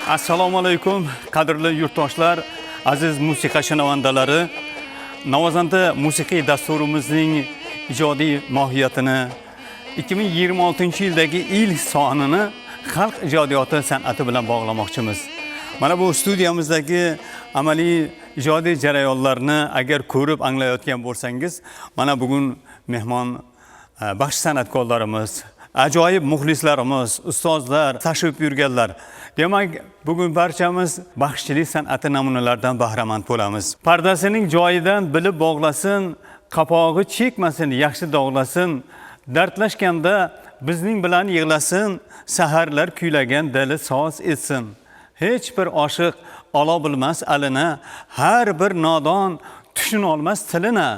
Assalomu alaykum, qadrli yurtdoshlar, aziz musiqa shinavandalari. Navozanda musiqiy dasturimizning ijodiy mohiyatini 2026-yildagi ilk sonini xalq ijodiyoti san'ati bilan bog'lamoqchimiz. Mana bu studiyamizdagi amaliy ijodiy jarayonlarni agar ko'rib anglayotgan bo'lsangiz, mana bugun mehmon baxsh san'atkorlarimiz, ajoyib muxlislarimiz, ustozlar tashib yurganlar. Demak, bugun barchamiz baxshichilik san'ati namunalaridan bahramand bo'lamiz. Pardasining joyidan bilib bog'lasin, qapog'i chekmasin, yaxshi dog'lasin. Dardlashganda bizning bilan yig'lasin, saharlar kuylagan dili soz etsin. Hech bir oshiq ola bilmas alina, har bir nodon tushun olmas tilina.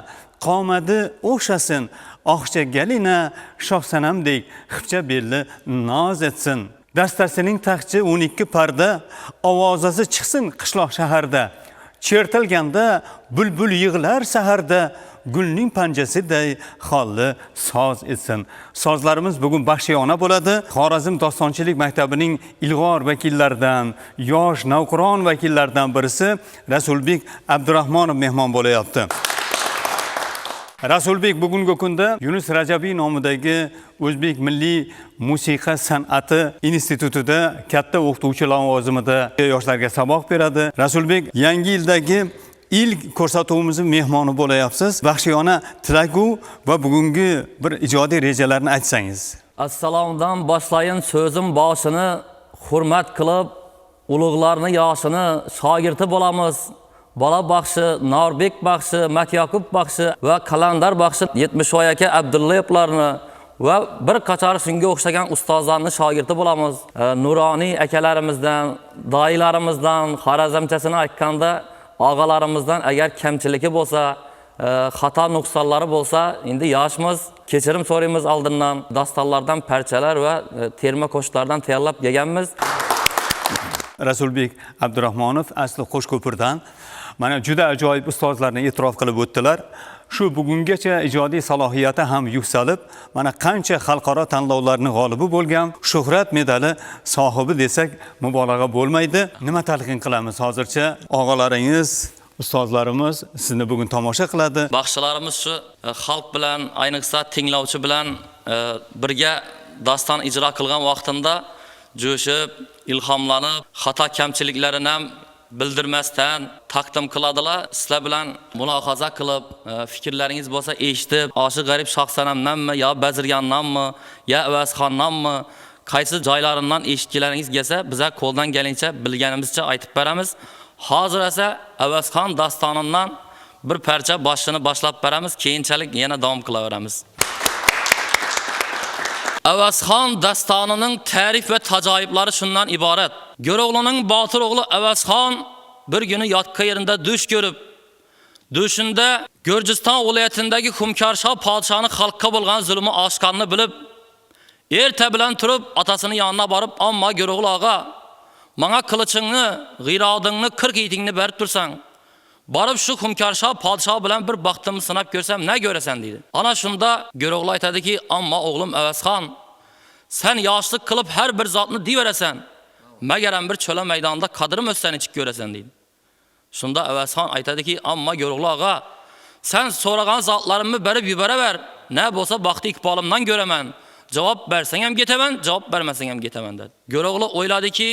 Qomadi o'xshasin, oqcha galina, shohsanamdek xipcha belli noz etsin. Dastasining taxchi 12 parda, ovozasi chiqsin qishloq shaharda. Chertilganda bulbul yig'lar saharda, gulning panjasiday xolli soz etsin. Sozlarimiz bugun baxshiyona bo'ladi. Xorazm dostonchilik maktabining ilg'or vakillaridan, yosh navqiron vakillaridan birisi Rasulbek Abdurahmonov mehmon bo'layapti. Rasulbek bugungi kunda Yunus Rajabiy nomidagi O'zbek Milliy musiqa san'ati institutida katta o'qituvchi lavozimida yoshlarga saboq beradi. Rasulbek, yangi yildagi ilk ko'rsatuvimizning mehmoni bo'layapsiz. Baxshiyona tilagu va bugungi bir ijodiy rejalarni aytsangiz. Assalomdan boshlayin so'zim boshini, hurmat qilib ulug'larni yoshini shogirdi bo'lamiz. Bola baxshi, Norbek baxshi, Matyakub baxshi va Qalandar baxshi 70 aka Abdullayevlarni va bir qator shunga o'xshagan ustozlarni shogirdi bo'lamiz. Nuroniy akalarimizdan, doyilarimizdan, xorazmchasini aytganda og'alarimizdan agar kamchiligi bo'lsa, xato nuqsonlari bo'lsa, endi yoshmiz, kechirim so'raymiz oldindan. Dastonlardan parchalar va terma qo'shiqlardan tayyorlab kelganmiz. Rasulbek Abdurahmonov asli Qo'shko'pirdan. Mana juda ajoyib ustozlarni e'tirof qilib o'tdilar. Shu bugungacha ijodiy salohiyati ham yuksalib, mana qancha xalqaro tanlovlarning g'olibi bo'lgan, shuhrat medali sohibi desak mubolag'a bo'lmaydi. Nima talqin qilamiz hozircha? Og'alaringiz, ustozlarimiz sizni bugun tomosha qiladi. Baxshilarimiz shu xalq bilan, ayniqsa tinglovchi bilan birga daston ijro qilgan vaqtida jo'shib, ilhomlanib, xato kamchiliklarini ham bildirmasdan taqdim qiladilar. Sizlar bilan mulohaza qilib, fikrlaringiz bo'lsa eshitib, Oshiq G'arib Shohsanamdanmi, yo Bazirgandanmi, yo Avazxonndanmi, qaysi joylaridan eshitganlaringiz kelsa, biza qo'ldan kelincha bilganimizcha aytib beramiz. Hozir esa Avazxon dastonidan bir parcha boshini boshlab beramiz, keyinchalik yana davom qilaveramiz. Avazxon dastonining ta'rif va tajoyiblari shundan iborat. Go'ro'g'lining Botir o'g'li Avazxon bir kuni yotqa yerida dush ko'rib, dushunda Gurjiston viloyatidagi Xumkarsho podshoning xalqqa bo'lgan zulmi oshqanini bilib, erta bilan turib otasining yoniga borib, "Amma Go'ro'g'li og'a, menga qilichingni, g'iyrodingni, 40 yitingni berib tursang, borib shu Xumkarsho podsho bilan bir baxtimni sinab ko'rsam, ne ko'rasan?" dedi. Ana shunda Go'ro'g'li aytadiki, "Amma o'g'lim Avazxon, sen yoshlik qilib har bir zotni deyverasan, magaram bir cho'la maydonda qadrim o'ssan ichib ko'rasan" dedi. Shunda Avazxon aytadiki, "Amma Go'ro'g'li og'a, sen so'ragan zotlarimni berib yubaraver, ne bo'lsa baxti iqbolimdan ko'raman. Javob bersang ham ketaman, javob bermasang ham ketaman" dedi. Go'ro'g'li o'yladiki,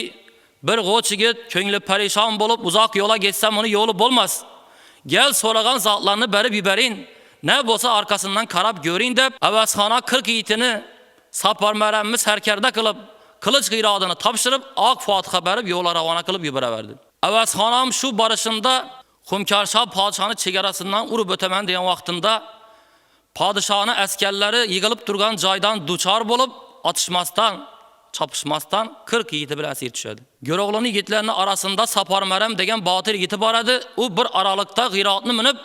bir g'o'ch yigit ko'ngli parishon bo'lib uzoq yo'la ketsam uni yo'li bo'lmas. Gel so'ragan zotlarni berib yubaring, ne bo'lsa arkasından qarab ko'ring deb Avazxonga 40 yigitini saparmaramni sarkarda qilib, qilich g'iyrodini topshirib, oq fotiha berib yo'lga ravona qilib yubaraverdi. Avazxon ham shu borishinde Xumkarsho podshoning chegarasidan urib o'taman degan vaqtida podshoning askarlari yig'ilib turgan joydan duchor bo'lib, otishmasdan, chopishmasdan 40 yigiti bilan asir tushadi. Go'ro'g'lining yigitlarning orasida Saparmaram degan botir yigiti bor edi. U bir aralıkta g'iyrodni minib,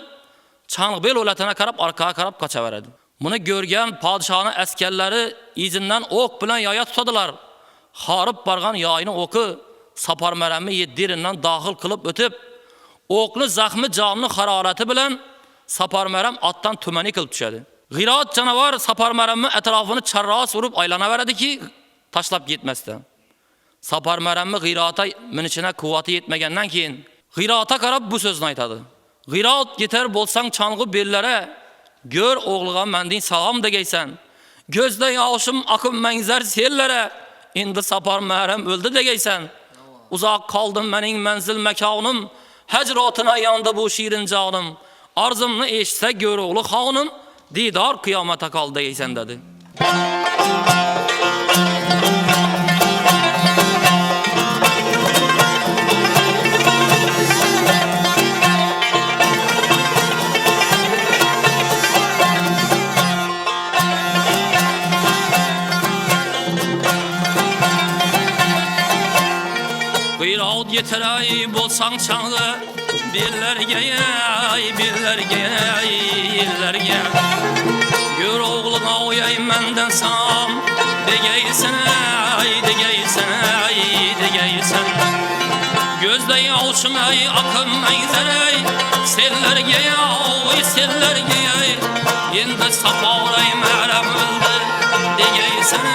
Changbel o'latına qarab orqaga qarab qochaveradi. Buni ko'rgan podshoning askarlari izindən o'q bilan yoya tutadilar. Xorib borgan yoyini o'qi Saparmaramni yerindən daxil qilib o'tib, o'qni zaxmi jonning harorati bilan Saparmaram otdan tumani qilib tushadi. G'irot canavar Saparmaramni atrofini charros urib aylanaveradiki, tashlab ketmasdan. Sapar Meremmi g'irata minishine kuvveti yetmegenden keyin g'irata qarab bu sözünü aytadı. G'irat yeter bolsang çangı bellere, gör oğluğa mendin salam degeysen. Gözde yaşım akım menzer sellere, indi Sapar Merem öldü degeysen. Uzak kaldım menin menzil mekanım, hecratına yandı bu şiirin canım. Arzımını eşse gör oğlu hanım, didar kıyamete kaldı degeysen dedi. G'irot yeteray bolsang çanlı, bellerge yerlerge. Gör oğluna oyay menden sam, degeysen. Gözde yavşum ey akım meyzerey, sellerge indi Sapar Merem öldü, degeysen.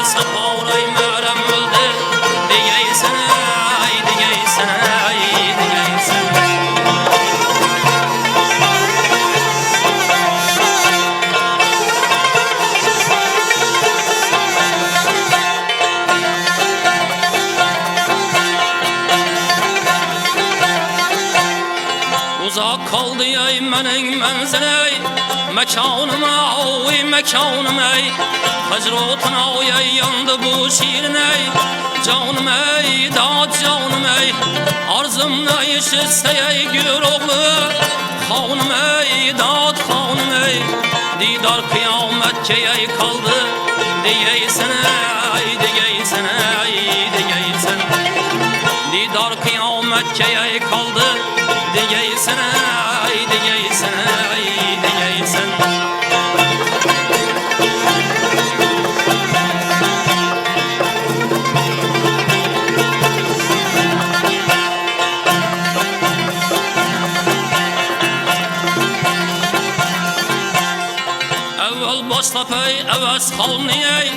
Sapar Merem öldü, degeysen. Uzak kaldı ey menin menziley, mekanım ey, hecratına oyay yandı bu şiirin ey, canım ey, dağıt canım ey, arzımla işitse ey gör oğlu, hanım ey, dağıt hanım ey, didar kıyamet ey kaldı, degeysen. Didar kıyamet ey kaldı, degeysen. Evvel başlap ey, evvel kalın ey,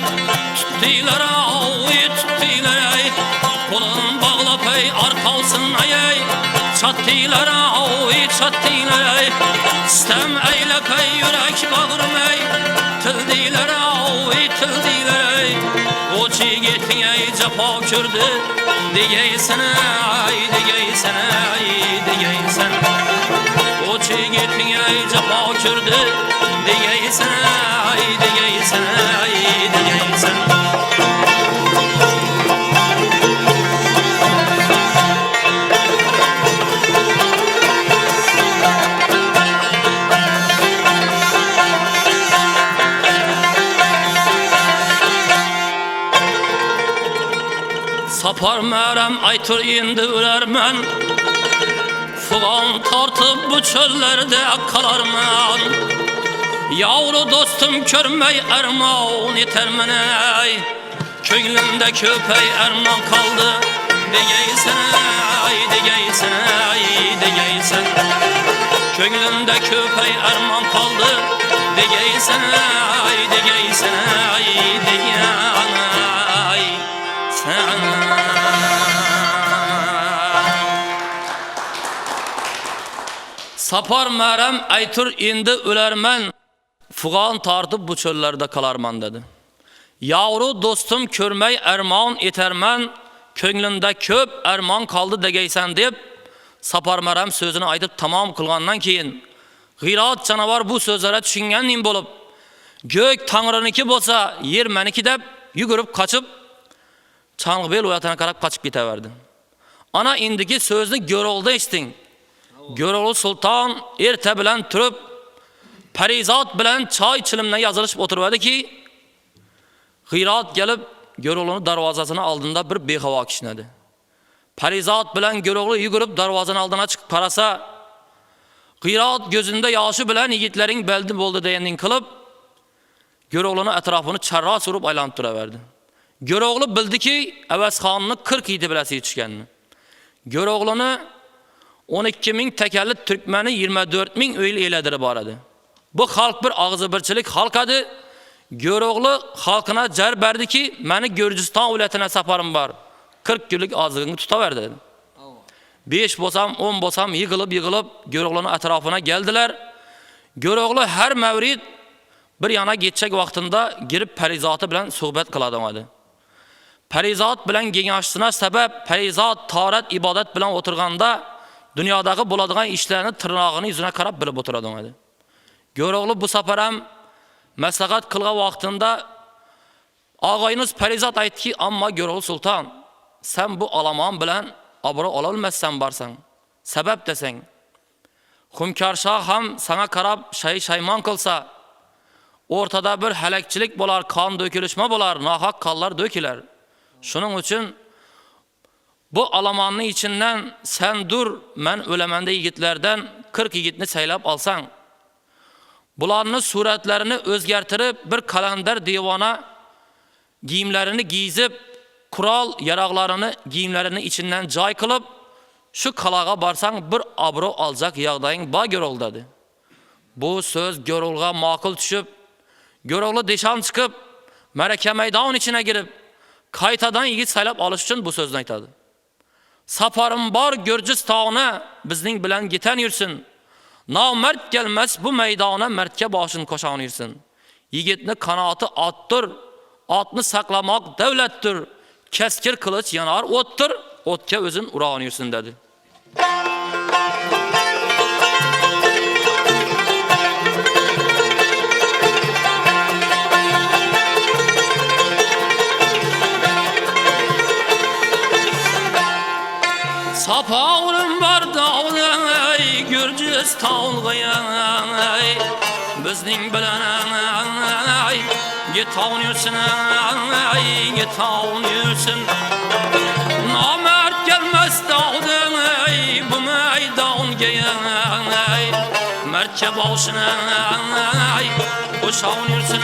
tuttiler ey, kolun bağlap ey, arkalsın ey, çattiler ey, istem eylep ey, yürek bağırım ey, tildiler ey, o çiğitin ey, cefa kürdü, degeysen. O çiğitin ey, cefa kürdü, degeysen. Sapar Merem aytır indi ölermen, Fugan tartıp bu çöllerde kalarman. Yavru dostum körmey erman yetermen ey, köynümde köpey erman kaldı, degeysen. Köynümde köpey erman kaldı, degeysen. Sapar Merem aytır indi ölermen, Fugan tartıp bu çöllerde kalarman dedi. Yavru dostum körmey erman etermen, köynümde köp erman kaldı degeysen deyip, Sapar Merem sözünü aytıp tamam kılgandan keyin, g'iyrat canavar bu sözlere düşüngenliğin bolup, gök Tanrıniki bolsa yer meniki dep yugurip kaçıp, Çangıbel oyatına karab kaçıp giteverdi. Ana indiki sözünü Göroğlu'da içtin. Göroğlu Sultan erte bilen türüp, Parizat bilen çay çilimle yazılışıp oturuverdi ki, g'iyrat gelip Göroğlu'nun darvazasını aldığında bir behava kişnedi. Parizat bilen Göroğlu yugurip darvazanın aldığına çıkıp parasa, g'iyrat gözünde yaşı bilen yigitlerin beldi boldu deyendin kılıp, Göroğlu'nun etrafını çarra surup aylanıp duraverdi. Göroğlu bildi ki Evesxan'ın 40 yiğidi bilesi yetişkenini. Göroğlu'nu 12.000 tekerli Türkmeni 24.000 öyle eyledirip aradı. Bu halk bir ağzı birçilik halk adı. Göroğlu halkına jar berdi ki, meni Gürcistan uletine saparım var. 40 günlük azlığını tutaver dedi. 5 bosam, 10 bosam yığılıp Göroğlu'nun etrafına geldiler. Göroğlu her mevrid bir yana geçecek vaktinde girip Perizatı bilen sohbet kıladı. Perizat bilen gençliğine sebep, Perizat taharet ibadet bilen oturganda dünyadaki buladığın işlerini tırnağını yüzüne karab bilip oturadı. Göroğlu bu sefer hem məsləhət qılğa vaxtında ağayınız Perizat aytdı ki, amma Göroğlu Sultan, sen bu alaman bilen abro olabilmezsen barsan. Sebep desen, Xumkarşah ham sana karab şayman kılsa, ortada bir helekçilik bolar, kan dökülüşme bolar, nahak kallar döküler. Şunun için bu alamanın içinden sen dur, men ölemende yigitlerden 40 yigitni saylap alsan, bularını suretlerini özgertirip bir kalender divana giyimlerini giyizip, kural yaraqlarını giyimlerini içinden cay kılıp, şu kalağa barsan bir abro alacak yağdayın ba Göroğlu dedi. Bu söz Göroğlu'na makul düşüp, Göroğlu deşan çıkıp, mereke meydan içine girip, kaytadan yigit saylap alış için bu sözünü aytadı. Saparım bar Gürcistan'a bizning bilen giten yürüsün. Namert gelmez bu meydana mertke başın koşan yürüsün. Yigitni kanatı attır, atını saklamak devlettir. Keskir kılıç yanar ottur, otke özün urağın yürüsün dedi. Sapağırım var dağılay, Gürcistan gıyay, bizning bilenay, gitavun yürüsün, gitavun yürüsün. Namert gelmez dağılay, bu meydan gıyay, mertke başına, koşavun yürüsün,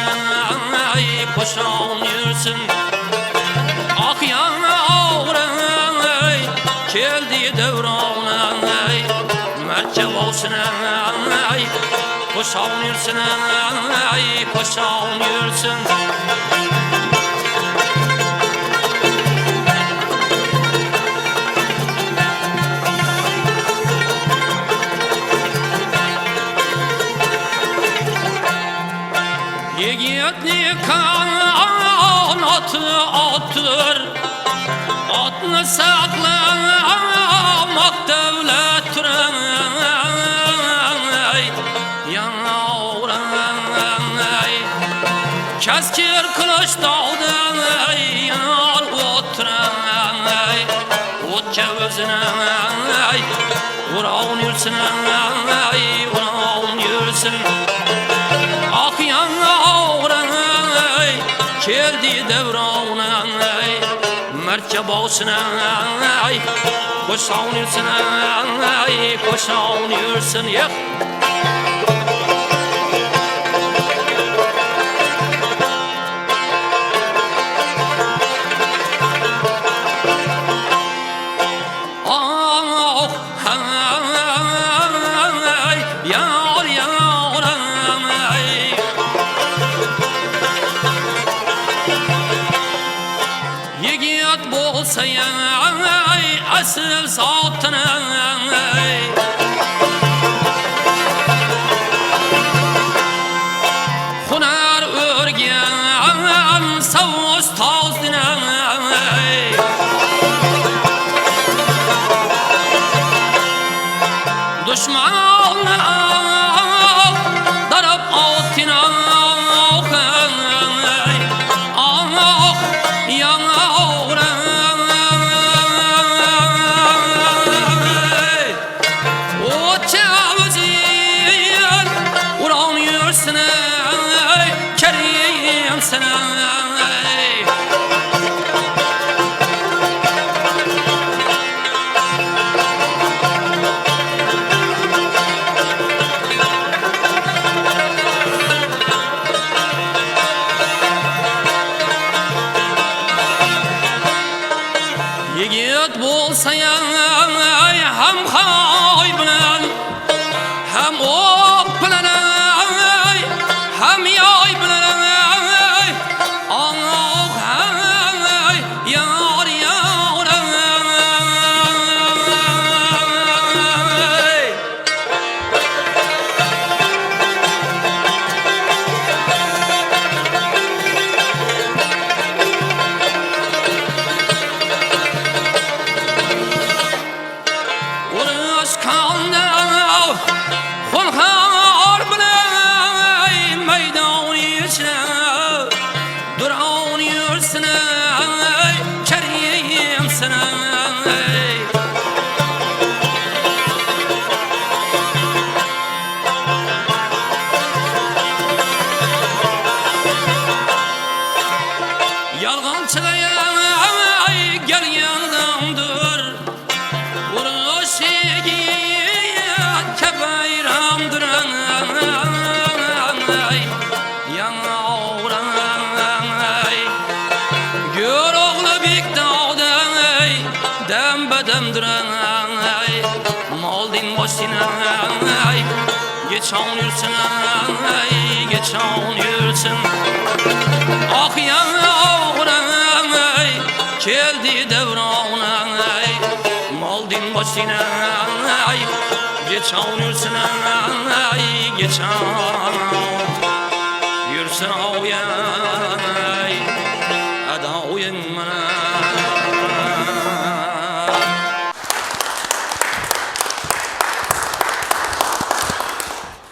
koşavun yürüsün. Ah yana ağray, geldi devranay, mertke başına, koşavun yürüsün, koşavun yürüsün. Yigitni kanatı attır, atını saklamak devlettir. Yanavray, keskir kılıç dağdan yanar oturay, otke özüne urağın yürüsün, urağın yürüsün. Ah yanavray, geldi devranay, mertke başına, koşavun yürüsün, koşavun yürüsün. Yigit bolsa asıl zatına, hunar örgen savuz tazdına, düşmanına darab altına, yigit bolsa ham hay bilen, ham ok bilen, ham yay bilen, kerimsin ey, kerimsin ey. Yalğançıya gel yanımdır, vuruş kebayramdır yanağıray. Gör oğlu bik dağdan dembedemdir maldin başına geç on yürüsün geç on yürüsün. Ah yanağıray geldi devran maldin başına geç on yürüsün geç on yürüsün ada oyun bana.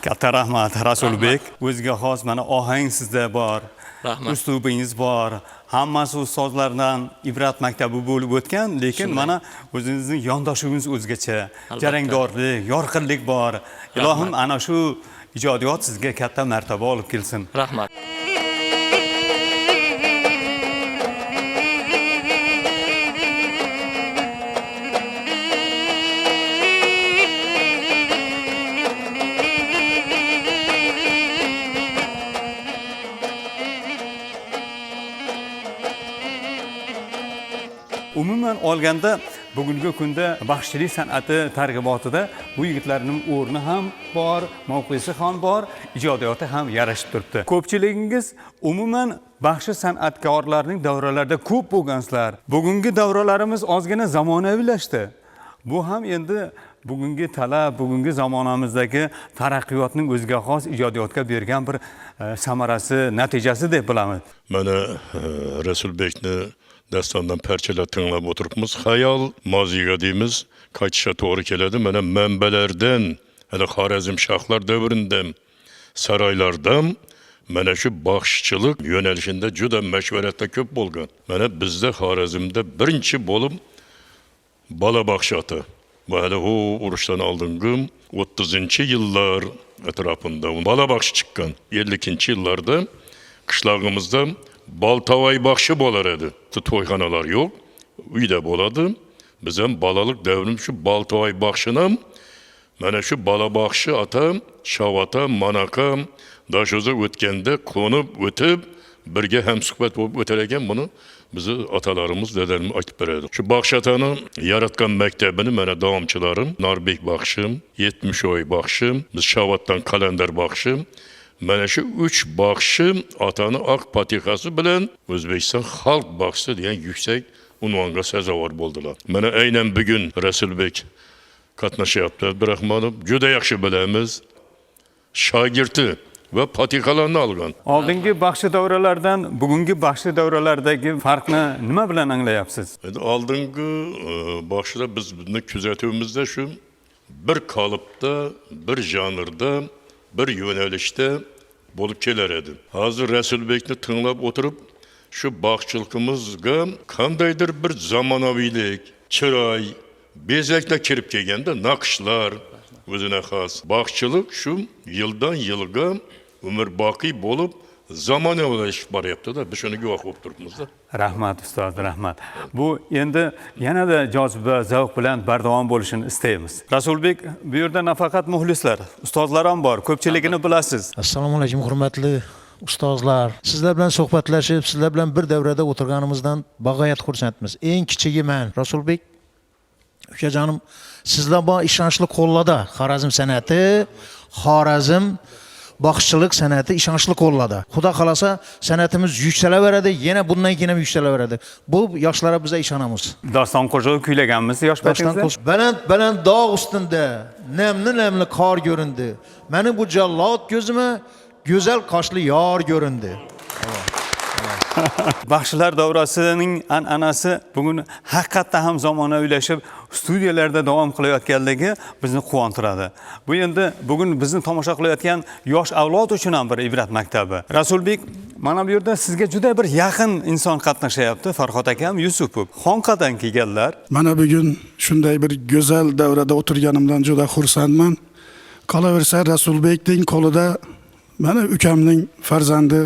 Katta rahmat Rasulbek. O'ziga xos mana ohang sizda bor. Rahmat. Uslubingiz bor. Hammasi ustozlardan ibrat maktabi bo'lib o'tgan, lekin mana o'zingizning yondoshuvingiz o'zgacha. Albatta. Jarangdorlik, yorqinlik bor. Ilohim ana shu ijodiyot sizga katta martaba olib kelsin. Rahmat. Umuman olganda bugungi kunda baxshichilik san'ati targ'ibotida bu yigitlarning o'rni ham bor, mavqesi ham bor, ijodiyoti ham yarashib turibdi. Ko'pchiligingiz umuman baxshi san'atkorlarning davralarida ko'p bo'lgansizlar. Bugungi davralarimiz ozgina zamonaviylashdi. Bu ham endi bugungi talab, bugungi zamonamizdagi taraqqiyotning o'ziga xos ijodiyotga bergan bir samarasi, natijasi deb bilaman. Mana Rasulbekni dastondan parchalar tinglab o'tiribmiz. Xayol moziga deymiz, qaytishga to'g'ri keladi. Mana manbalardan, hali Xorazm shohlar davridan, saroylardan mana shu baxshichilik yo'nalishida juda mashvaratlar ko'p bo'lgan. Mana bizda Xorazmda birinchi bo'lib bola baxshi ota. Bu hali u urushdan oldingi 30-yillar atrofida bola baxshi chiqqan. 50-yillarda qishlog'imizda Baltavay baxshi bo'lar edi. To'yxonalar yo'q, uyda bo'ladi. Biz ham balalik davrim shu Baltavay baxshini ham mana shu bola baxshi ota, shavata, manaqam dashoza o'tganda qo'nib o'tib birga ham suhbat bo'lib o'tar ekan. Buni bizni otalarimiz, dadalarimiz aytib beradi. Shu baxshatani yaratgan maktabini mana davomchilarim Norbek baxshim, 70oy baxshim, biz Shavatdan Qalandar baxshim. Mana shu 3 baxshi otani oq patixasi bilan O'zbekiston xalq baxshi degan yuksak unvonga sazovor bo'ldilar. Mana aynan bugun Rasulbek qatnashyapti. Abdurahmonov juda yaxshi bilamiz. Shogirdi va patixalarni olgan. Oldingi baxshi davralardan bugungi baxshi davralardagi farqni nima bilan anglayapsiz? Endi oldingi baxshida biz buni kuzatuvimizda shu bir qolipda, bir janrda, bir yo'nalishda bo'lib kelar edi. Hozir Rasulbekni tinglab o'tirib, shu baxshichiligimizga qandaydir bir zamonaviylik, chiroy, bezaklar kirib kelganda, naqshlar o'zina xos. Baxshichilik shu yildan yilga umrboqiy bo'lib zamonaviylashib boryapti-da. Biz shuni guvoh bo'lib turibmiz-da. Rahmat ustoz, rahmat. Bu endi yanada joziba, zavq bilan bardavom bo'lishini istaymiz. Rasulbek, bu yerda nafaqat muxlislar, ustozlar ham bor. Ko'pchiligini bilasiz. Assalomu alaykum, hurmatli ustozlar. Sizlar bilan suhbatlashib, sizlar bilan bir davrada o'tirganimizdan bag'oyat xursandmiz. Eng kichigi men, Rasulbek ukajonim, sizlar bu ishonchli qo'llada Xorazm san'ati, Xorazm baxshichilik san'ati ishonchli qo'llada. Xudo xolasa san'atimiz yuksalaveradi, yana bundan keyin ham yuksalaveradi. Bu yoshlarga biz ishonamiz. Doston qo'shig'i kuylaganmiz yosh paytingizda. Baland dog' ustida namli qor ko'rindi. Meni bu jallod ko'zima go'zal qoshli yor ko'rindi. Baxshilar davrasining an'anasi bugun haqiqatda ham zamonaviylashib studiyalarda davom qilayotganligi bizni quvontiradi. Bu endi bugun bizni tomosha qilayotgan yosh avlod uchun ham bir ibrat maktabi. Rasulbek, mana bu yerda sizga juda bir yaqin inson qatnashyapti. Farhod akam, Yusupov. Xonqadan kelganlar. Mana bugun shunday bir go'zal davrada o'tirganimdan juda xursandman. Qolaversa Rasulbekning qo'lida mana ukamning farzandi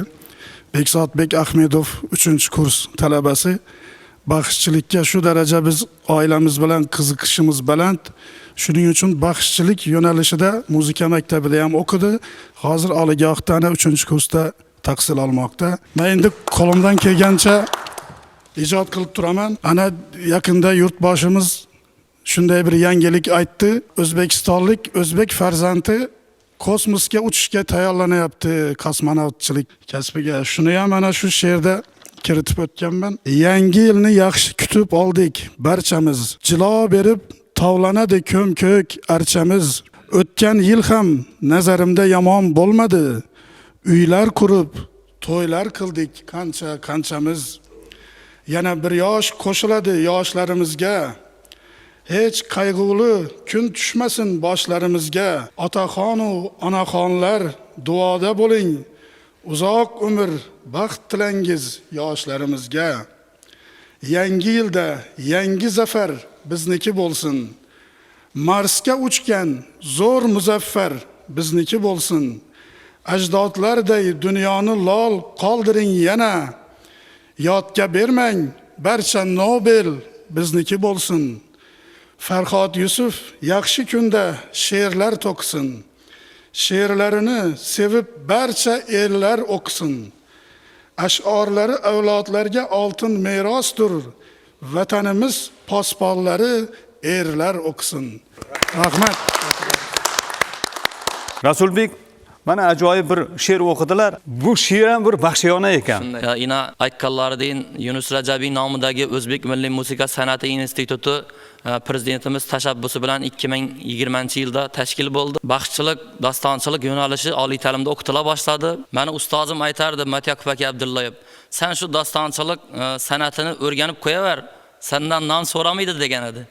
Bekzodbek Ahmedov 3-kurs talabasi. Baxshichilikka shu daraja biz oilamiz bilan qiziqishimiz baland. Shuning uchun baxshichilik yo'nalishida muzika maktabida ham o'qidi. Hozir oliygohda 3-kursda tahsil olmoqda. Men endi qo'limdan kelgancha ijod qilib turaman. Ana yaqinda yurtboshimiz shunday bir yangilik aytdi. O'zbekistonlik o'zbek farzandi kosmosga uchishga tayyorlanyapti, kosmonavtchilik kasbiga. Shuni ham mana shu she'rda kiritib o'tganman. Yangi yilni yaxshi kutib oldik barchamiz. Jilo berib tovlanadi ko'm-ko'k archamiz. O'tgan yil ham nazarimda yomon bo'lmadi. Uylar qurib, to'ylar qildik qanchamiz. Yana bir yosh qo'shiladi yoshlarimizga. Hech qayg'uli kun tushmasin boshlarimizga. Otaxon va onaxonlar duoda bo'ling. Uzoq umr, baxt tilangiz yoshlarimizga. Yangi yilda yangi zafar bizniki bo'lsin. Marsga uchgan zo'r muzaffar bizniki bo'lsin. Ajdodlarday dunyoni lol qoldiring yana. Yodga bermang, barcha Nobel bizniki bo'lsin. Farhod Yusuf yaxshi kunda she'rlar to'qisin. She'rlarini sevib barcha ellar o'qisin. Ash'orlari avlodlarga oltin merosdir. Vatanimiz posbonlari erlar o'qisin. Rahmat. Rasulbek, mana ajoyib bir she'r o'qidilar. Bu she'r ham bir baxshiyona ekan. Ina aytganlaridan Yunus Rajabiy nomidagi O'zbek Milliy musiqa san'ati instituti prezidentimiz tashabbusi bilan 2020-yilda tashkil bo'ldi. Baxshichilik, dastonchilik yo'nalishi oliy ta'limda o'qitila boshladi. Meni ustozim aytardi, Matyakov aka Abdullayev, "Sen shu dastonchilik san'atini o'rganib qo'yaver, sendan non so'ramaydi" degan edi.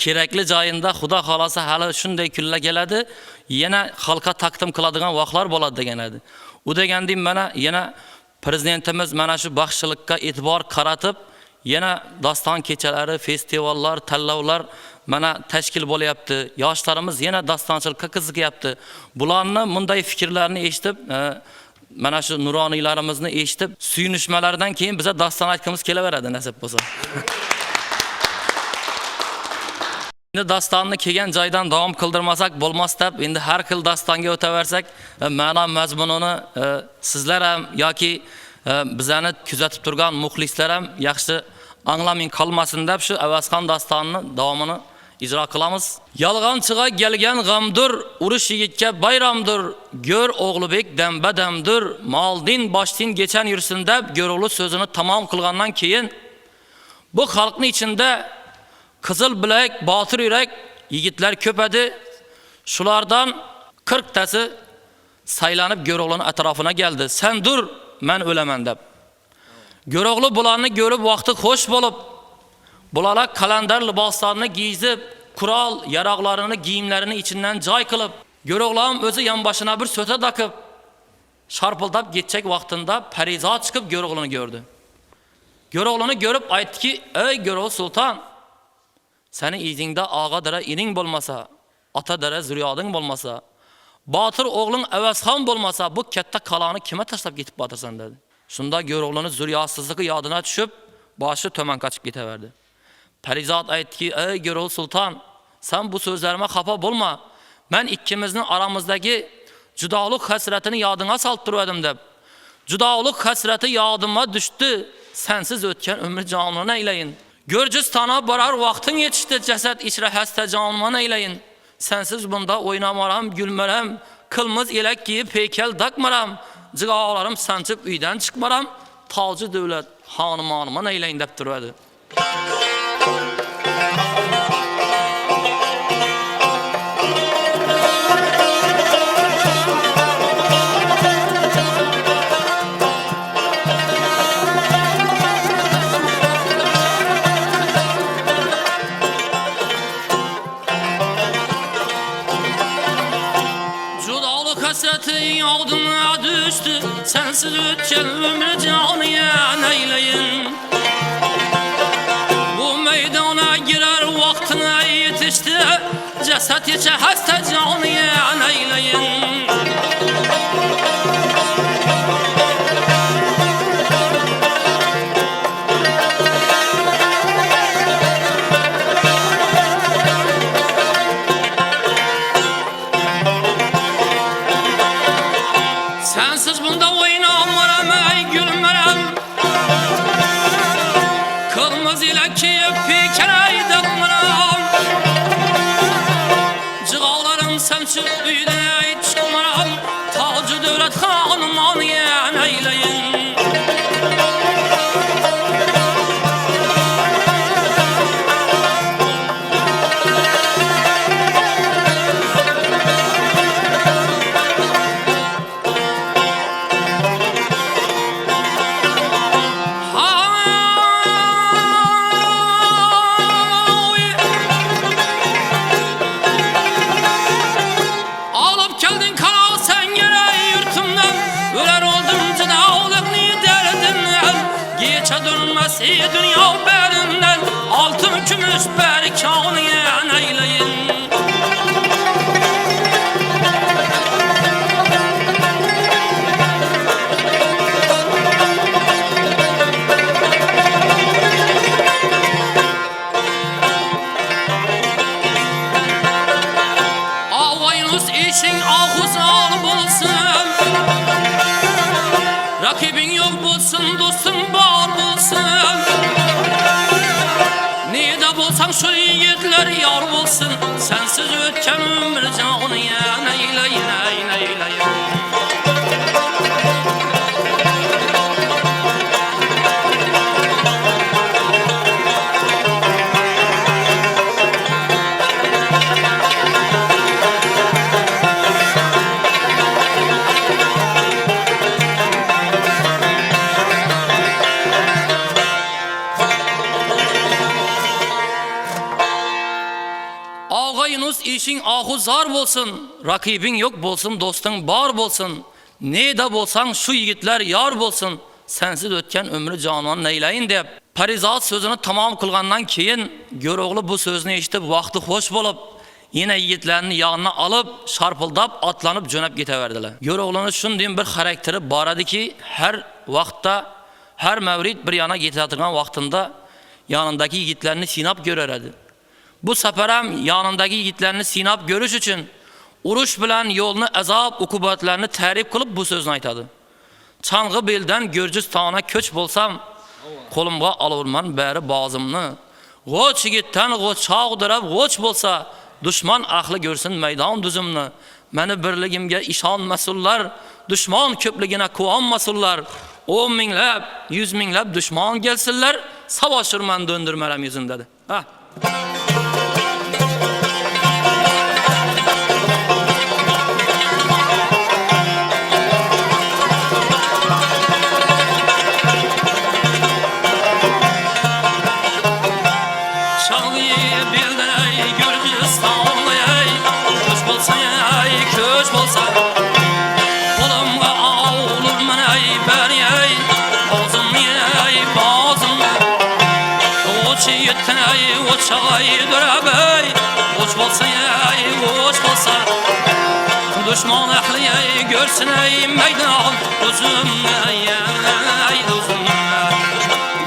Kerakli joyinda Xudo xolasa hali shunday kunlar keladi, yana xalqqa taqdim qiladigan vaqtlar bo'ladi degan edi. U degandim mana yana prezidentimiz mana shu baxshichilikka e'tibor qaratib, yana daston kechalari, festivallar, tanlovlar mana tashkil bo'lyapti. Yoshlarimiz yana dastonchilikka qiziqyapti. Bularni bunday fikrlarni eshitib, mana shu nuroniylarimizni eshitib, suyunishmalardan keyin biza daston aytgimiz kelaveradi nasib bo'lsa. Endi dastonni kelgan joydan davom qildirmasak bo'lmas deb, endi har xil dastonga o'taversak, ma'no mazmunini sizlar ham yoki bizani kuzatib turgan muxlislar ham yaxshi anglaming qolmasin deb shu Avazxon dastonining davomini ijro qilamiz. Yolg'onchiga kelgan g'amdur, urush yigitga bayramdir. Gör O'g'libek damba-damdir. Moldin boshtin geçen yursin deb Go'ro'g'li so'zini tamom qilgandan keyin bu xalqning ichida qizil bilak, botir yurak yigitlar ko'p edi. Shulardan 40 tasi saylanib Go'ro'g'lining atrofina keldi. Sen dur, men o'laman deb. Go'ro'g'li bularni ko'rib vaqti xo'sh bo'lib, bularga qalandar liboslarini giyizib, qurol, yaroqlarini, kiyimlarini ichidan joy qilib, Go'ro'g'lim o'zi yonboshina bir so'ta taqib, sharpildab ketchak vaqtida Parizod chiqib Go'ro'g'lini ko'rdi. Go'ro'g'lini ko'rib aytdiki: "Ey Go'ro'g'li sulton, seni izingda og'a dara ining bo'lmasa, ota dara zuriyoding bo'lmasa, botir o'g'ling Avazxon bo'lmasa, bu katta qalani kime tashlab ketib botirsan" dedi. Shunda Go'ro'g'lining zuriyosizligi yodina tushib, boshi to'man qochib ketaverdi. Parizod aytdiki: "Ey Go'ro'g'li sulton, sen bu so'zlarga xafa bo'lma. Men ikkimizning oramizdagi judolik hasratini yodinga solib turdim" deb. Judolik hasrati yodimga tushdi. Sensiz o'tgan umr jonini aylayin. Gürcistan'a borar vaqting yetishdi, jasad ichra hasta jonimni aylayin. Sensiz bunda o'ynamaram, gulmaram, qilmiz elak kiyib heykal daqmaram. Jigoqlarim sanchib uydan chiqmaram, toji davlat xonimoni aylayin deb turadi. sensiz ötken ömrü caniyen eyleyin. Bu meydana girer vaktine yetişti, ceset içe hasta caniyen eyleyin. Sensiz bunda oynamaram ey gülmerem, kırmızı ile kiyip pikerey dıkmaram. Cığalarım semçük üyden ey çıkmaram, tacı devlet hanım aniyen eyleyin. Alıp geldin kara sen yere yurtumdan, öler oldum cıdavlık ni derdinden. Geçe dönmez dünya belinden, altın gümüş berkaniyen eyleyin. Ağayınız işin ahuzal bulsun, rakibin yok bulsun, dostun var bulsun. Neyde bulsan şu yiğitler yar bulsun, sensiz ötken ömrü caniyen eyleyin, eyleyin. Ağayınız işin ahuzar bolsun, rakibin yok bolsun, dostun bar bolsun. Neyde bolsan şu yigitler yar bolsun, sensiz ötken ömrü canan neyleyin dep. Parizat sözünü tamam kılgandan keyin Göroğlu bu sözünü eşitip vakti hoş bolup yine yigitlerini yanına alıp şarpıldap atlanıp jönep giteverdiler. Göroğlu'nun şunday bir karakteri baradı ki her vakta, her mevrid bir yana getiratırgan vaktinde yanındaki yigitlerini sinap görerdi. Bu seferem yanındaki yigitlerini sinap görüş için uruş bilen yolunu azap ukubatlarını tarif kılıp bu sözünü aytadı. Çangı belden Gürcistan'a köç bolsam, kolumga alırman beri bazımını. Goç yigitten goç çağdırab goç bolsa, düşman ahlı görsün meydan düzümünü. Meni birligimge işan mesullar, düşman köpligine kuan mesullar. 10 minglep, 100 minglep düşman gelsinler, savaşır men döndürmerem yüzün dedi. Ha. Çay dörabey, uç bolsa ey, uç bolsa. Düşman ahli görsün ey meydan, uzun ey uzun.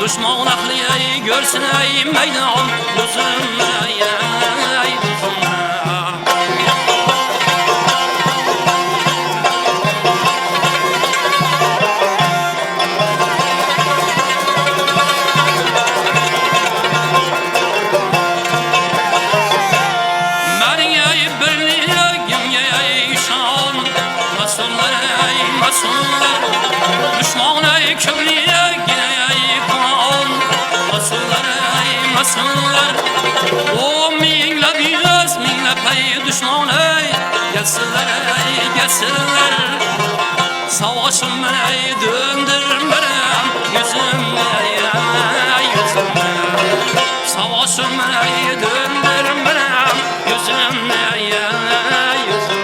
Düşman ahli görsün ey meydan, uzun ey uzun. Düşman ey köbliye gine ey kan, masınlar. O minglep yüz minglep ey düşman ey, gelsinler ey gelsinler. Savaşım ey döndürmerem yüzüm ey yüzüm. Savaşım ey döndürmerem yüzüm ey yüzüm.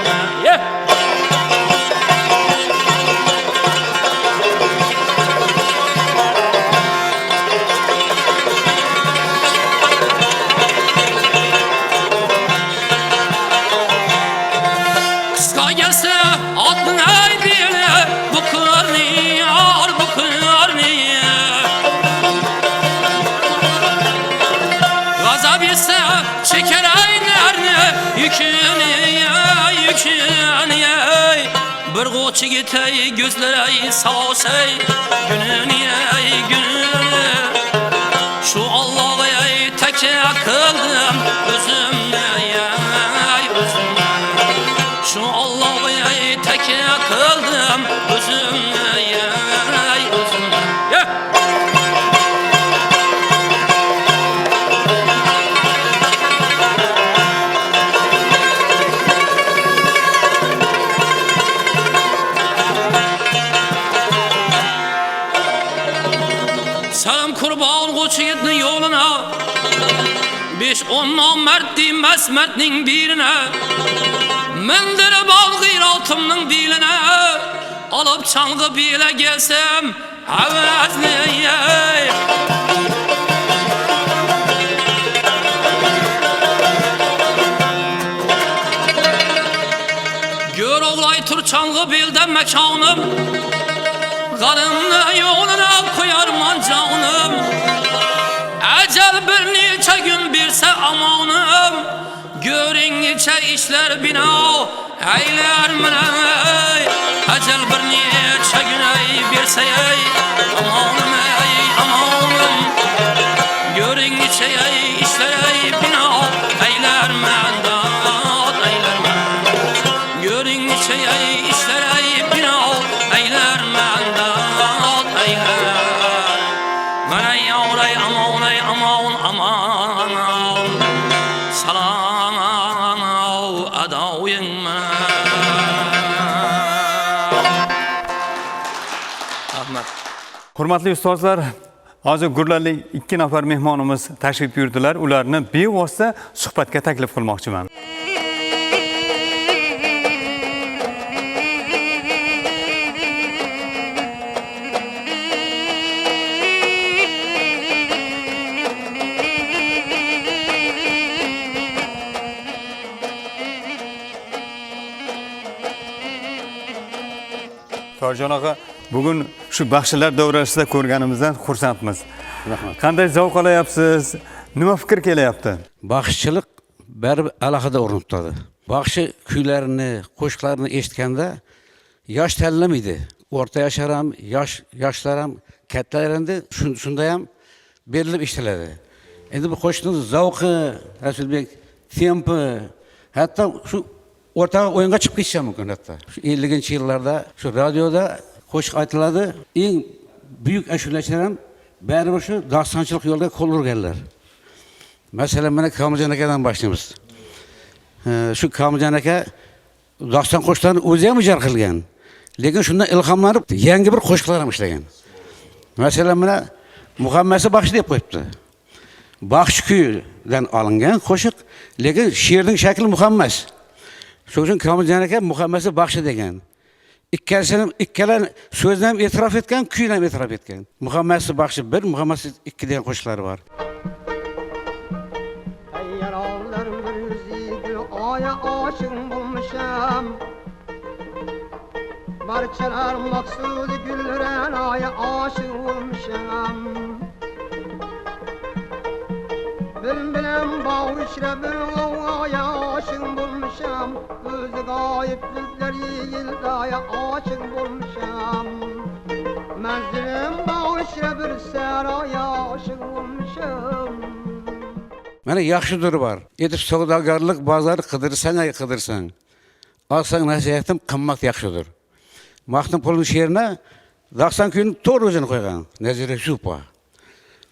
bir qoçi gitey gözlere sağsay gününü ey gününü şu Allah'a ey teke kıldım özümle ey özümle şu Allah'a ey teke kıldım özümle ey özümle Selam kurban koçu gitni yoluna 5-10 mert değmez mertnin birine Mendere bal gıyratımның diline Alıp çalgı bile gelsem Hevezli Gör oğlay tur çalgı bilden mekanım Kanımla yoluna koyarman canım Ecel bir neçe gün birse amanım Görün neçe işler bina eyler mine Ecel bir neçe gün birse amanım amanım Görün neçe işler bina eyler mendat eyler mendat Görün neçe işler bina eyler mendat eyler Bana yavray aman aman Salam adavın Ahmet Hurmatli ustozlar, hozir gurlarli 2 nafar mehmonimiz tashrif buyurdilar. Ularni bevosita suhbatga taklif qilmoqchiman. Torjon aka, bugun shu baxshilar davrasida ko'rganimizdan xursandmiz. Rahmat. Qanday zavq olayapsiz? Nima fikr kelyapti? Baxshichilik baribir alohida o'rin tutadi. Baxshi kuylarini, qo'shiqlarini eshitganda yosh tanlamaydi. O'rta yoshlar ham, yoshlar ham, kattalar endi shunda ham berilib eshitiladi. Endi bu qo'shiqning zavqi, Rasulbek, tempi, hatto shu o'rtaga o'yinga chiqib ketishi mumkin hatto. Shu 50-yillarda shu radioda qo'shiq aytiladi. Eng buyuk ashulachilar ham baribir shu dostonchilik yo'lida qo'l urganlar. Masalan, mana Kamiljon akadan boshlaymiz. Shu Kamiljon aka doston qo'shiqlarni o'zi ham ijro qilgan. Lekin shundan ilhomlanib yangi bir qo'shiqlar ham ishlagan. Masalan, mana Muhammasi baxshi deb qo'yibdi. Baxshi kuydan olingan qo'shiq, lekin she'rning shakli Muhammas. Shuning uchun Kamiljon aka Muhammasi baxshi degan. Ikkala so'zni ham e'tirof etgan, kuyni ham e'tirof etgan. Muhammasi baxshi 1, Muhammasi 2 degan qo'shiqlari bor. Yaralarım yüzüydü, aya aşık bulmuşam. Barçalar maksudi güllüren, aya aşık bulmuşam. Bilen bağışla bir aya aşık bulmuşam. Gözü gayip yüzleri yıldaya aşık bulmuşam. Menzilim bağışla bir seraya aşık bulmuşam. Mana yaxshidir bor. Etib savdogarlik bozori qidirsan. Olsang nasihatim qimmat yaxshidir. Mahmud Pulning she'rini 90 kun to'g'ri o'zini qo'ygan. Nazira Yusupova.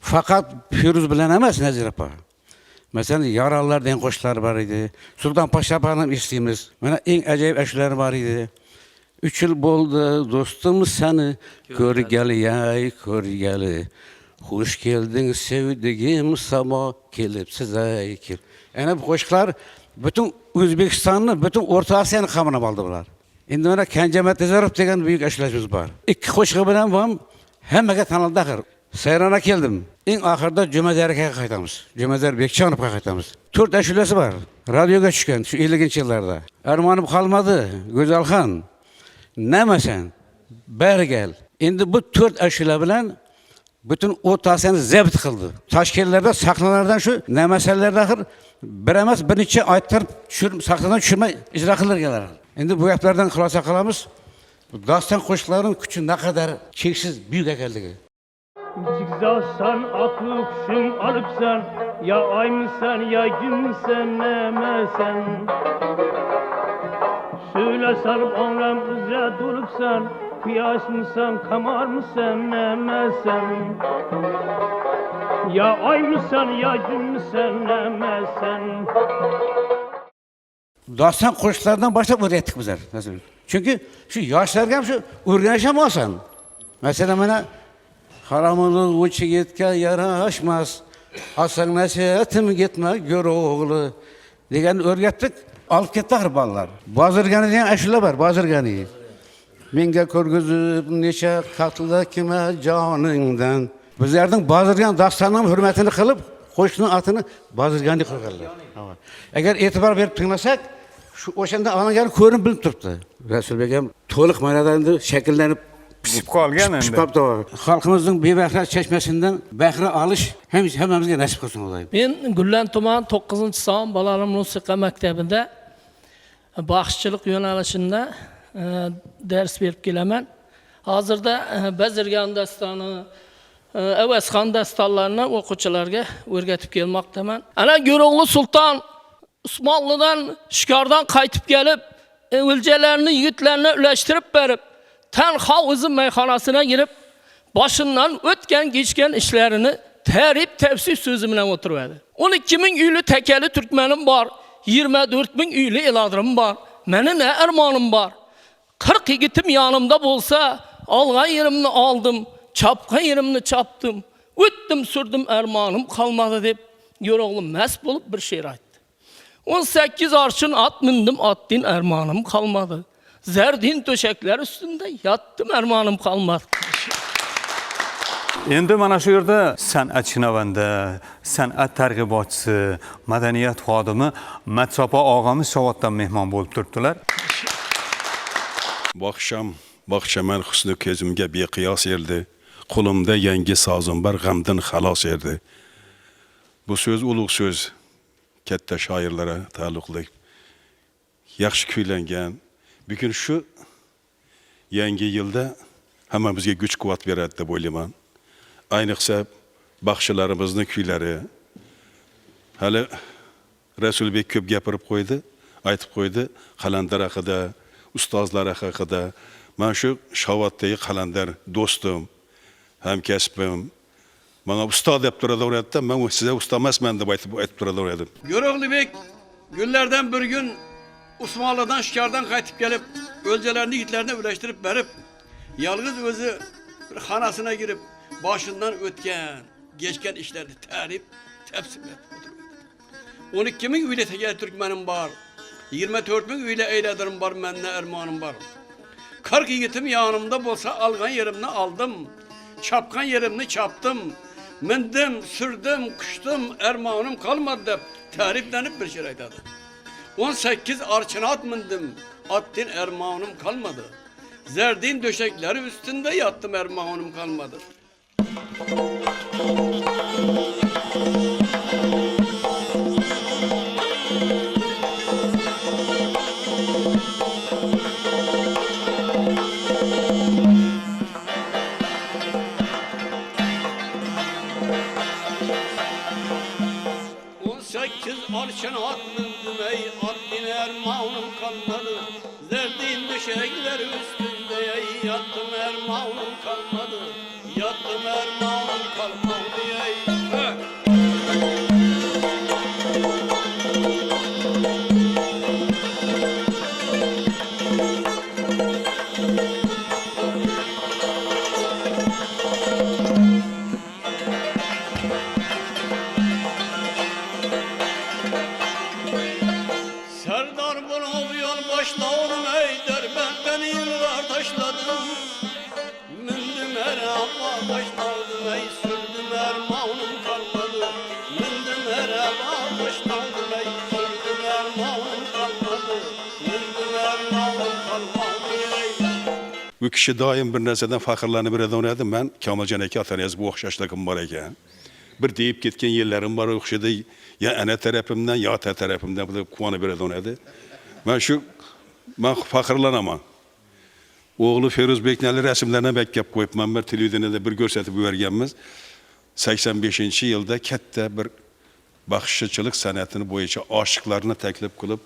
Faqat Firuz bilan emas Nazira opa. Masalan, Yaralar degan qo'shiqlar bor edi. Sulton Poshsha opani eshitamiz. Mana eng ajoyib ashulari bor edi. 3 yil bo'ldi do'stim seni ko'rgali. Xush kelding sevdigim samo kelibsiz ay kel. Ana bu qo'shiqlar butun O'zbekistonni, butun O'rta Osiyoni qamrab oldi bular. Endi mana Kanjamat Nazarov degan buyuk ashulachimiz bor. 2 qo'shig'i bilan ham hammaga tanildi axir. Sayrona keldim. Eng oxirida Jumadar akaga qaytamiz. Jumadar Bekchonovga qaytamiz. 4 ashulasi bor. Radioga tushgan shu 50-yillarda. Armonim qolmadi, Go'zalxon. Namasan? Bari gal. Endi bu 4 ashula bilan bütün o'rtasini zabt qildi. Toshkentlarda sahnalardan shu namasalarda axir bir emas bir necha oytlar sahnadan tushirmay ijro qildirganlar. Endi bu gaplardan xulosa qilamiz. Bu dastan qo'shiqlarning kuchi naqadar cheksiz buyuk ekanligi. Zigzagsan aklı kuşum alıpsan, ya ay mısın ya gün müsün nemesen. Söyle sarıp anlam üzere dolupsan, kıyaş mısın kamar mısın nemesen. Ya ay mısın ya gün müsün nemesen. Dastan qo'shiqlardan boshlab o'rgatdik bizlar. Chunki shu yoshlarga ham shu o'rganish ham oson. Masalan, mana Haramını uçu yetke yaraşmaz, aslan nasihatim gitme gör oğlu. Degen örgettik, alıp gitti hırbalılar. Bazırganı diyen aşıla var, bazırganı. Menge körgüzüp neçe katlı kime canından. Bizlerden bazırgan dastanın hürmetini kılıp, koşunun atını bazırganı koyarlar. Eğer etibar verip tıklasak, şu oşanda alan körün bilip tuttu. Resul Begem to'liq manada şekillenip Pişib qolgan endi. Xalqimizning bebahra chashmasidan bahra olish hammamizga nasib qilsin Xudoyim. Men Gullan tuman 9-son bolalar musiqa maktabida baxshichilik yo'nalishida dars berib kelaman. Hozirda Bazirgan dastoni, Avazxon dastonlarini o'quvchilarga o'rgatib kelmoqdaman. Ana Go'ro'g'li Sulton Usmonlidan shikordan qaytib kelib, o'ljalarni yigitlarni ulashtirib berib, tanho o'zi mayxonasına girib, başından o'tgan geçken işlerini tarif tefsir sözü bilan o'tiradi. 12 ming uyli tekeli Türkmenim var, 24 ming uyli eladırım var. Meni ne armonim var. 40 yigitim yanımda bolsa, algan yerimni aldım, çapgan yerimni çaptım. O'tdim sürdüm armonim kalmadı deb Go'ro'g'li mast bo'lib bir şe'r aytdi. 18 arşın at mindim, atdin armonim kalmadı. Zerdin döşekler üstünde yattım, armonim kalmadı. Endi mana shu yerda san'atchinavanda, san'at targ'ibotchisi, madaniyat xodimi Matsopa og'amiz Shovotdan mehmon bo'lib turibdilar. Baxşaman husni ko'zimga beqiyos erdi. Qo'limda yangi sozim bor, g'amdan xalos erdi. Bu so'z ulug' so'z, katta shoirlarga taalluqli. Yaxshi kuylangan. Bugün şu yangi yılda hammamizga güç kuvvet beradi deb o'ylayman. Ayniqsa baxshilarimizning kuylari. Hali Rasulbek ko'p gapirib qo'ydi, aytib qo'ydi, qalandar haqida, ustozlar haqida. Men shu Shovotdagi qalandar do'stim, hamkasbim. Menga ustoz deb turaveradi, men sizga ustoz emasman deb aytib turaverdim. Go'ro'g'li bek günlerden bir gün Osmanlı'dan şikardan qaytib gelip, ölcelerini yigitlerine birleştirip verip, yalnız özü bir xanasına girip, başından ötken, geçken işlerini tarif, tepsimlep oturuyordu. 12 ming üyle teker Türkmenim var, 24 ming üyle eyledirim var, menne ermanım var. 40 yigitim yanımda bolsa algan yerimni aldım, çapkan yerimni çaptım, mindim, sürdüm, kuştum, ermanım kalmadı deb tariflenip bir şey aytadı. 18 arçın at mindim, attın ermanım kalmadı. Zerdin döşekleri üstünde yattım, ermanım kalmadı. Arçın at mindim ey, attın ermanım kalmadı. Zerdin döşekleri üstünde ey, yattım ermanım kalmadı. Yattım ermanım kalmadı ey. Bu kişi daim bir narsadan faxrlanib yuraveradi. Ben Kamoljon aka atangiz bu o'xshashligim bor ekan. Bir deyip ketgan yerlerim var o'xshadi. Ya ana tarafimdan ya ata tarafimdan deb quvonib yuraveradi. Ben faxrlanaman. Oğlu Feruzbek'le resimlerine bekleyip koyup ben televizyonda bir gösterip vergenimiz. 85. yılda katta bir baxışçılıq sənətini boyunca aşıqlarına təklif qılıb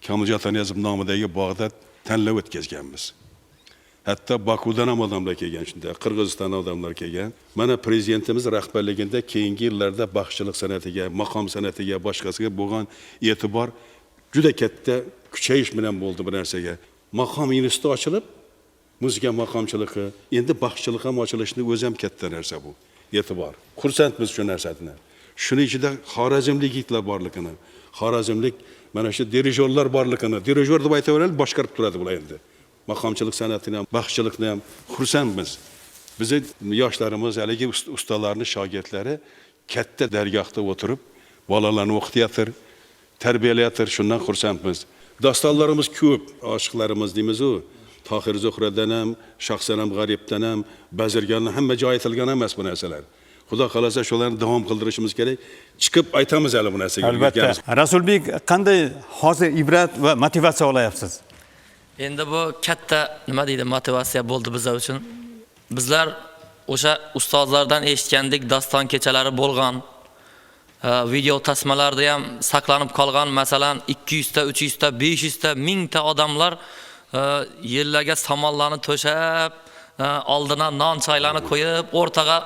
Kamilca Ataniyazov namidagi bog'da tanlov o'tkazganmiz. Hatto Bakudan ham odamlar kelgan shunda, Qirg'iziston odamlar kelgan. Mana prezidentimiz rahbarligida keyingi yillarda baxışçılıq san'atiga, maqom san'atiga, boshqasiga bo'lgan e'tibor juda katta kuchayish bilan bo'ldi bu narsaga. Maqom instituti ochilib, muzika maqomchiligi, endi baxışçılıq ham ochilishini o'zi ham katta narsa bu. E'tibor. Xursandmiz shu narsadan. Shuning ichida xorazmlik yigitlar borligini, xorazmlik mana shu dirijorlar borligini, dirijor deb aytaveradi, boshqarib turadi bular endi. Maqomchilik san'atini ham, baxshichilikni ham xursandmiz. Bizi yoshlarimiz, haligi ustalarning shogirdlari katta dargohda o'tirib, bolalarni o'qityapti, tarbiyalatyapti, shundan xursandmiz. Dostonlarimiz ko'p, oshiqlarimiz deymiz-ku. Tohir Zuhradan ham, Shohsanam G'aribdan ham, Bazirgandan hamma joy aytilgan emas bu narsalar. Xudo xolasa shularni davom qildirishimiz kerak. Chiqib aytamiz hali bu narsaga. Albatta. Rasulbek, qanday hozir ibrat va motivatsiya olayapsiz? Endi bu katta nima deydi, motivatsiya bo'ldi bizlar uchun. Bizlar o'sha ustozlardan eshitgandik, daston kechalari bo'lgan. Video tasmalarda ham saqlanib qolgan, masalan 200 ta, 300 ta, 500 ta, 1000 ta odamlar yerlarga samonlarni to'shab, oldina non choylarni qo'yib, o'rtaga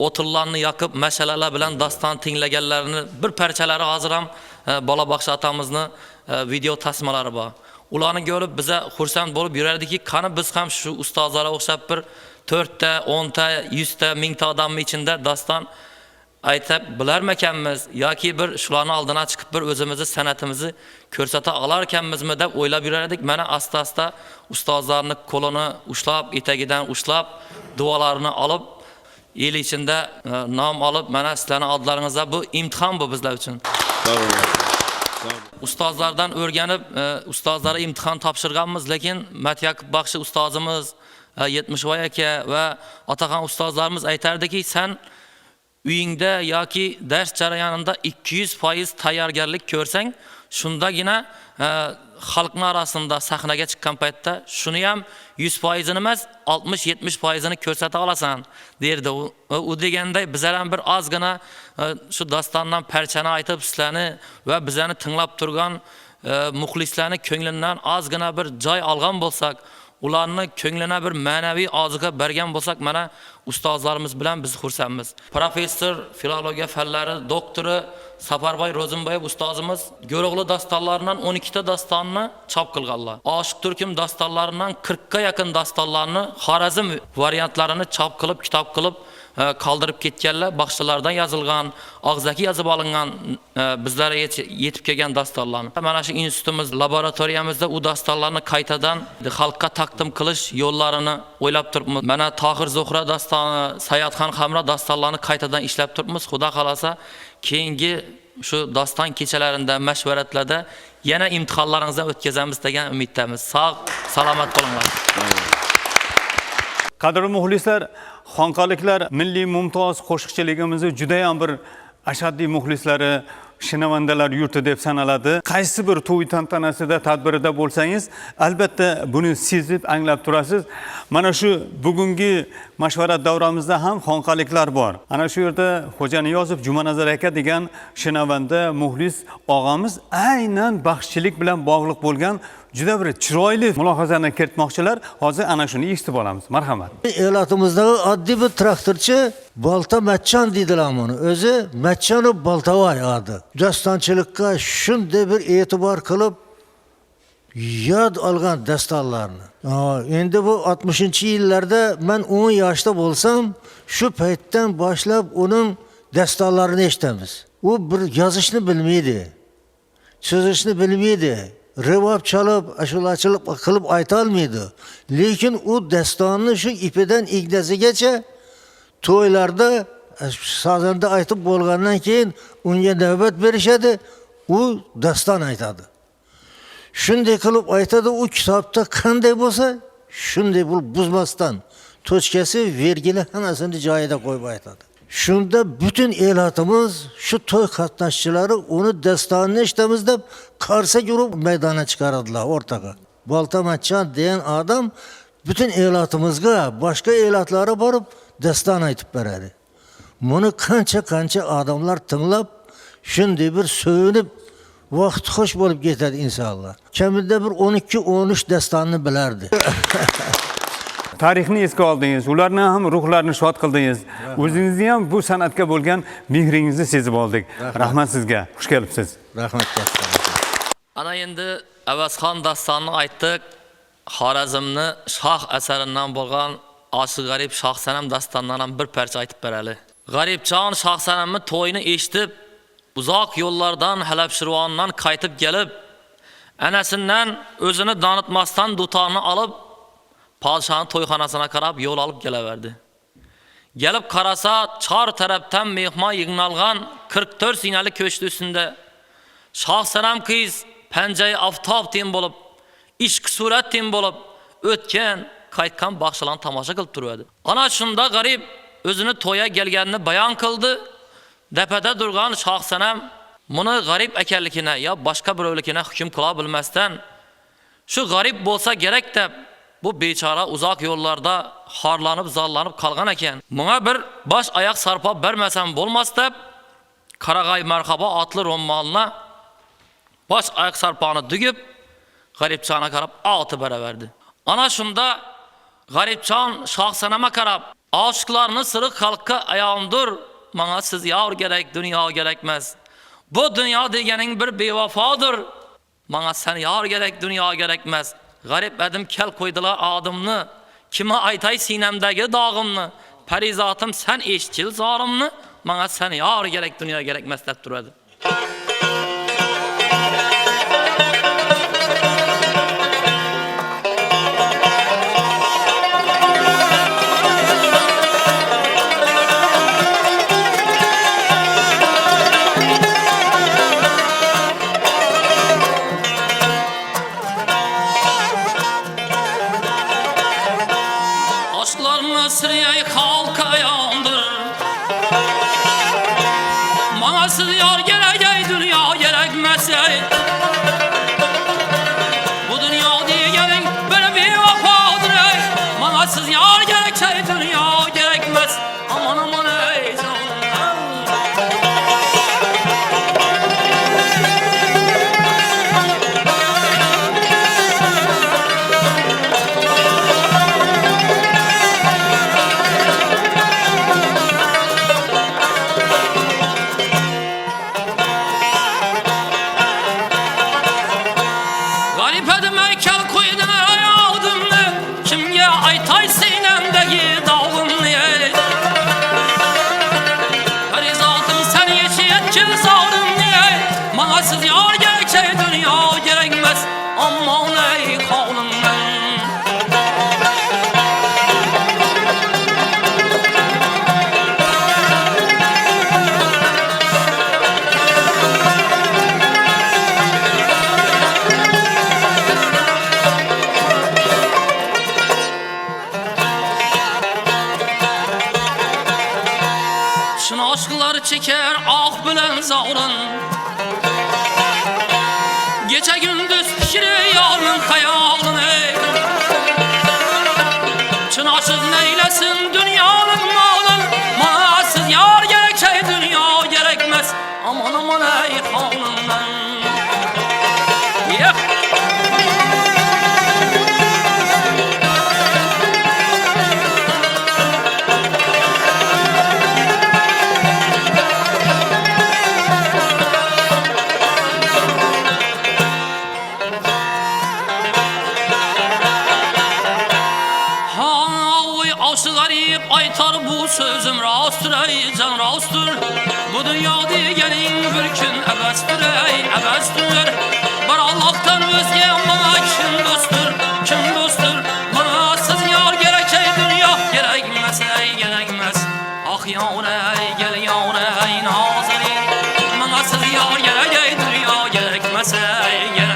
o'tirlarni yoqib, mashalalar bilan daston tinglaganlarini bir parchalari hozir ham bola baxshi otamizni video tasmalari bor. Ularni ko'rib biza xursand bo'lib yurardiki, qani biz ham shu ustozlarga o'xshab bir 4 ta, 10 ta, 100 ta, 1000 ta odamning ichida daston aytib bilarmakanmiz yoki bir shularni oldiga chiqib bir o'zimizni san'atimizni ko'rsata olarkanmizmi deb o'ylab yurardik. Mana asta-asta ustozlarning qo'lini ushlab, etagidan ushlab, duolarini olib, el ichida nom olib, mana sizlarning oldlaringizda bu imtihon bu bizlar uchun. Ustozlardan o'rganib, ustozlara imtihon topshirganmiz, lekin Matyak Baxshi ustozimiz, Yetmishvoy aka va Otaxon ustozlarimiz aytardiki, sen uyingda yoki dars jarayonida 200% tayyorgarlik ko'rsang, shundagina xalqning orasida sahnaga chiqqan paytda shuni ham 100% emas, 60-70% ko'rsata olasan, derdi. U deganday bizlar ham bir ozgina shu dostondan parchani aytib sizlarni va bizlarni tinglab turgan muxlislarni ko'nglidan ozgina bir joy olgan bo'lsak, ularni ko'nglina bir ma'naviy oziqa bergan bo'lsak, mana ustozlarimiz bilan biz xursandmiz. Professor, filologiya fanlari doktori Safarboy Ro'zimboyev ustozimiz Go'ro'g'li dastonlaridan 12 ta dastonni chop qilganlar. Oshiq Turkim dastonlaridan 40 ga yaqin dastonlarni Xorazm variantlarini chop qilib, kitob qilib qoldirib ketganlar. Baxshilardan yozilgan, og'zaki yozib olingan bizlarga yetib kelgan dastonlarni. Mana shu institutimiz, laboratoriyamizda u dastonlarni qaytadan xalqqa taqdim qilish yo'llarini o'ylab turibmiz. Mana Tohir Zuhra dastoni, Sayatxon Hamra dastonlarini qaytadan ishlab turibmiz. Xudo xolasa keyingi shu daston kechalarida, mashvaratlarda yana imtihonlaringizni o'tkazamiz degan umiddamiz. Sog', salomat bo'linglar. Qadrli muxlislar, xonqaliklar milliy mumtoz qo'shiqchiligimizni juda ham bir ashaddiy muxlislari, shinavandalar yurti deb sanaladi. Qaysi bir to'y tantanasida, tadbirida bo'lsangiz, albatta buni sezib, anglab turasiz. Mana shu bugungi mashvarat davramizda ham xonqaliklar bor. Ana shu yerda Xo'ja Niyozov Jumanazar aka degan shinavanda muxlis og'amiz aynan baxshichilik bilan bog'liq bo'lgan juda bir chiroyli mulohazani kiritmoqchilar. Hozir ana shuni eshitib olamiz. Marhamat. Elatimizdagi oddiy bir traktorchi Balta Matchan deydilar buni. O'zi Matchanov Baltavoy adı. Dastonchilikka shunday bir e'tibor qilib yod olgan dastonlarni. Endi bu 60-yillarda men 10 yoshda bo'lsam, shu paytdan boshlab uning dastonlarini eshitamiz. U bir yozishni bilmaydi. Chizishni bilmaydi. Revab çalıp, aşılaçılık kılıp aytalmaydı. Lekin o dastonni şu ipidan ignasigacha to'ylarda sazanda aytib bo'lgandan keyin unga navbat berishadi, u daston aytadi. Shunday qilib aytadi, u kitobda qanday bo'lsa, shunday buzmasdan to'chkasi, vergili hammasini joyida qo'yib aytadi. Shunda bütün elatimiz, şu to'y qatnashchilari uni dastonni eshitamiz deb qarsak urib maydonga chiqaradilar o'rtaga. Baltamatcan deyen adam bütün elatımızga, başka elatlara barıp destan aytıp beredi. Bunu kança adamlar tınlap, şimdi bir söğünüp, vaqt hoş bolup getedi inşallah. Keminde bir 12-13 destanını bilerdi. Tarixni esga oldingiz, ularni ham ruhlarini shod qildingiz. O'zingizni ham bu san'atga bo'lgan mehringizni sezib oldik. Rahmat sizga. Xush kelibsiz. Rahmat katta. Ana endi Avazxon dastanını aytdik. Xorazmni shoh asaridan bo'lgan Aşık Garip Shoh Sanam dastanından ham bir parcha aytib berali. Garipjon Shoh Sanamni to'yini eshitib, uzoq yo'llardan Halabshirvondan qaytib kelib, anasidan o'zini danıtmasdan dutorni olib, Padişahın toyxonasına qarab yol alıp geleverdi. Gelip qarasa, çar taraftan mehman yığınalgan 44 sineli köşkü üstünde Shoh Sanam kız penceyi aftab tem bolup, işk suret tem bolup, ötken, qaytkan baxşılan tamaşa kılıp duruyordu. Ana şunda garip özünü toya gelgenini bayan kıldı. Depede durgan Shoh Sanam bunu garip ekerlikine ya başka bir övlükine hüküm kıla bilmezden şu garip bolsa gerek de bu beçara uzak yollarda harlanıp zallanıp kalgan eken. Buna bir baş ayak sarpa vermesem bolmaz dep Karagay merhaba atlı rommalına baş ayak sarpanı dügüp Garipcan'a karab atı beraverdi. Ana şunda Garipcan Shoh Sanam'a karab aşıklarını sırık halka ayağımdır. Bana siz yar gerek dünya gerekmez. Bu dünya degenin bir bevafadır. Bana sen yar gerek dünya gerekmez. Garip edim kel koydular adımını, kime aytay sinemdeki dağımını, perizatım sen eşçil zarımını, bana sen yar gerek dünya gerekmez dep durdu. Aşklarını sırayı kalkayandır. Bana siz yar gerek dünya gerekmez. Bu dünya diyenin böyle bir vafadır. Bana siz yar gerek dünya gerekmez. Aman aman ey canım. Garip edime kel koydun ayağımını, kimge aytay sinemdeki dağımını. Perizatım sen yeşil zarımını, bana siz yar gerek dünya gerekmez. Aman ey kanımın. Şunu aşklar çeker ah bilen zavrın. Gece gündüz pişirir yarın hayalını. Çın aşık neylesin dünyanın malın. Mahsiz yar gerek dünya gerekmez. Aman aman ey hanımdan. Aşık garip aytar bu sözüm rastır ey can rastır. Bu dünya diyenin bir gün ebestir ey ebestir. Bar Allah'tan özge bana kim dosttur kim dosttur. Bana siz yar gerek dünya gerekmez ey gerekmez. Ah yar ey gel yar ey nazeli. Bana siz yar gerek dünya gerekmez ey gerekmez.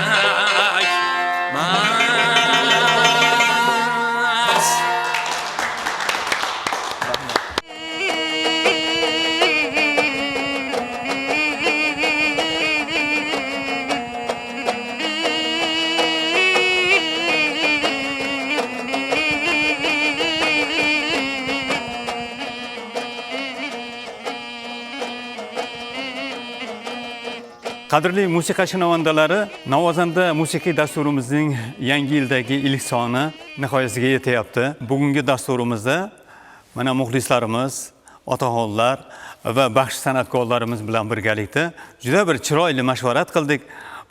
Qadrli musiqa shinavandalari, Navozanda musiqiy dasturimizning yangi yildagi ilk soni nihoyasiga yetyapti. Bugungi dasturimizda mana muxlislarimiz, otaxonlar va baxshi san'atkorlarimiz bilan birgalikda juda bir chiroyli mashvarat qildik.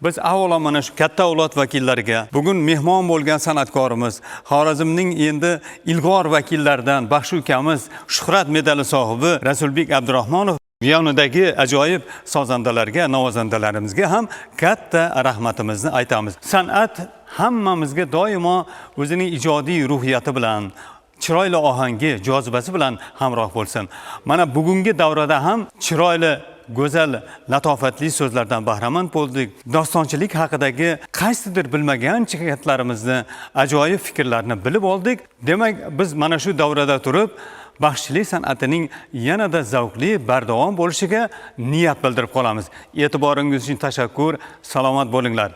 Biz avvalo mana shu katta avlod vakillariga, bugun mehmon bo'lgan san'atkorimiz, Xorazmning endi ilg'or vakillaridan Baxshi ukamiz, Shuhrat medali sohibi Rasulbek Abdurahmonov yonidagi ajoyib sozandalarga, navozandalarimizga ham katta rahmatimizni aytamiz. San'at hammamizga doimo o'zining ijodiy ruhiyati bilan, chiroyli ohangi, jozibasi bilan hamroh bo'lsin. Mana bugungi davrada ham chiroyli, go'zal, latofatli so'zlardan bahramand bo'ldik. Dostonchilik haqidagi qaysidir bilmagan jihatlarimizni, ajoyib fikrlarni bilib oldik. Demak, biz mana shu davrada turib, baxshichilik san'atining yanada zavqli, bardavom bo'lishiga niyat bildirib qolamiz. E'tiboringiz uchun tashakkur. Salomat bo'linglar.